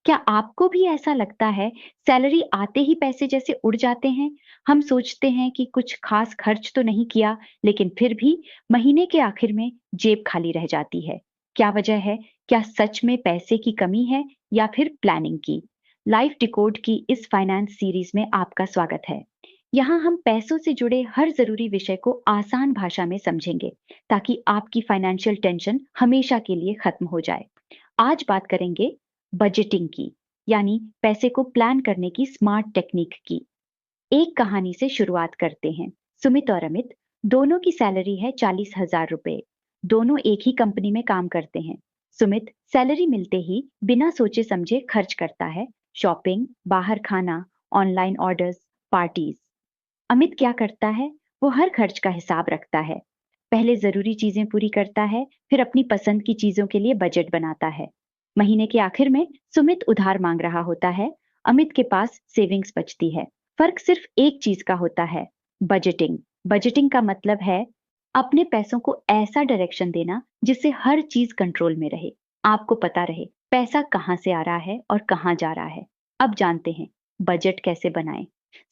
क्या आपको भी ऐसा लगता है सैलरी आते ही पैसे जैसे उड़ जाते हैं? हम सोचते हैं कि कुछ खास खर्च तो नहीं किया, लेकिन फिर भी महीने के आखिर में जेब खाली रह जाती है। क्या वजह है? क्या सच में पैसे की कमी है या फिर प्लानिंग की? लाइफ डिकोड की इस फाइनेंस सीरीज में आपका स्वागत है। यहाँ हम पैसों से जुड़े हर जरूरी विषय को आसान भाषा में समझेंगे, ताकि आपकी फाइनेंशियल टेंशन हमेशा के लिए खत्म हो जाए। आज बात करेंगे बजटिंग की, यानी पैसे को प्लान करने की स्मार्ट टेक्निक की। एक कहानी से शुरुआत करते हैं। सुमित और अमित दोनों की सैलरी है 40,000 रुपए। दोनों एक ही कंपनी में काम करते हैं। सुमित सैलरी मिलते ही बिना सोचे समझे खर्च करता है। शॉपिंग, बाहर खाना, ऑनलाइन ऑर्डर्स, पार्टीज। अमित क्या करता है? वो हर खर्च का हिसाब रखता है। पहले जरूरी चीजें पूरी करता है, फिर अपनी पसंद की चीजों के लिए बजट बनाता है। महीने के आखिर में सुमित उधार मांग रहा होता है, अमित के पास सेविंग्स बचती है। फर्क सिर्फ एक चीज का होता है, बजटिंग। बजटिंग का मतलब है अपने पैसों को ऐसा डायरेक्शन देना जिससे हर चीज कंट्रोल में रहे। आपको पता रहे पैसा कहाँ से आ रहा है और कहाँ जा रहा है। अब जानते हैं बजट कैसे बनाएं।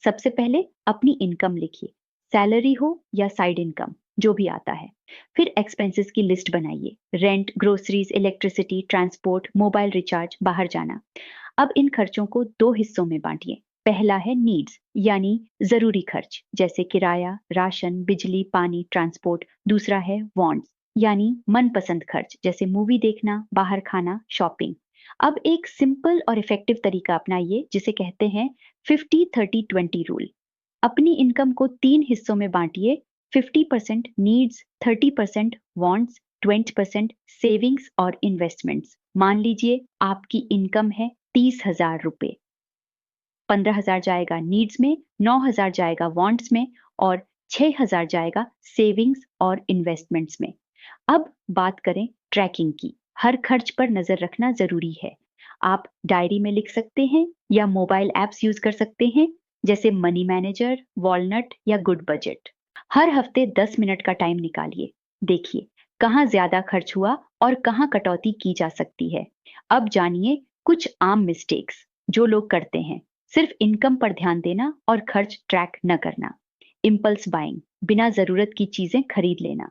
सबसे पहले अपनी इनकम लिखिए, सैलरी हो या साइड इनकम, जो भी आता है। फिर एक्सपेंसेस की लिस्ट बनाइए, rent, groceries, electricity, transport, mobile recharge, बाहर जाना। अब इन खर्चों को दो हिस्सों में बांटिए। पहला है नीड्स, यानी जरूरी खर्च, जैसे किराया, राशन, बिजली, पानी, ट्रांसपोर्ट। दूसरा है वांट्स, यानी मनपसंद खर्च, जैसे मूवी देखना, बाहर खाना, शॉपिंग। अब एक सिंपल और इफेक्टिव तरीका अपनाइए जिसे कहते हैं 50-30-20 रूल। अपनी इनकम को तीन हिस्सों में बांटिए, 50% नीड्स, 30% वांट्स, 20% सेविंग्स और इन्वेस्टमेंट्स। मान लीजिए आपकी इनकम है 30,000 रुपए। 15,000 जाएगा नीड्स में, 9,000 जाएगा वांट्स में और 6,000 जाएगा सेविंग्स और इन्वेस्टमेंट्स में। अब बात करें ट्रैकिंग की। हर खर्च पर नजर रखना जरूरी है। आप डायरी में लिख सकते हैं या मोबाइल एप्स यूज कर सकते हैं, जैसे मनी मैनेजर, वॉलनट या गुड बजट। हर हफ्ते 10 मिनट का टाइम निकालिए। देखिए कहाँ ज्यादा खर्च हुआ और कहाँ कटौती की जा सकती है। अब जानिए कुछ आम मिस्टेक्स जो लोग करते हैं। सिर्फ इनकम पर ध्यान देना और खर्च ट्रैक न करना। इम्पल्स बाइंग, बिना जरूरत की चीजें खरीद लेना।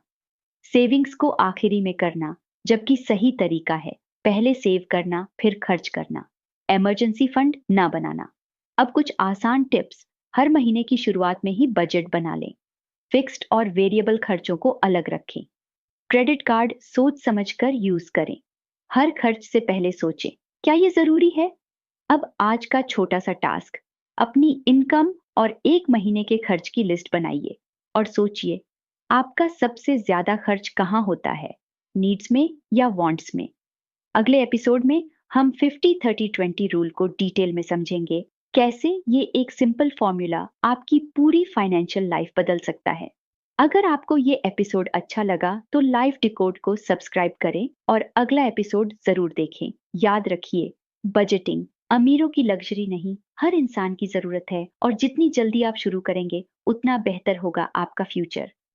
सेविंग्स को आखिरी में करना, जबकि सही तरीका है पहले सेव करना फिर खर्च करना। इमरजेंसी फंड ना बनाना। अब कुछ आसान टिप्स। हर महीने की शुरुआत में ही बजट बना लें। फिक्स्ड और वेरिएबल खर्चों को अलग रखें। क्रेडिट कार्ड सोच समझकर यूज करें। हर खर्च से पहले सोचें, क्या ये जरूरी है? अब आज का छोटा सा टास्क, अपनी इनकम और एक महीने के खर्च की लिस्ट बनाइए और सोचिए आपका सबसे ज्यादा खर्च कहाँ होता है, नीड्स में या वांट्स में। अगले एपिसोड में हम 50-30-20 रूल को डिटेल में समझेंगे, कैसे ये एक सिंपल फॉर्मूला आपकी पूरी फाइनेंशियल लाइफ बदल सकता है। अगर आपको ये एपिसोड अच्छा लगा तो लाइफ डिकोड को सब्सक्राइब करें और अगला एपिसोड जरूर देखें। याद रखिए, बजटिंग अमीरों की लग्जरी नहीं, हर इंसान की जरूरत है, और जितनी जल्दी आप शुरू करेंगे उतना बेहतर होगा आपका फ्यूचर।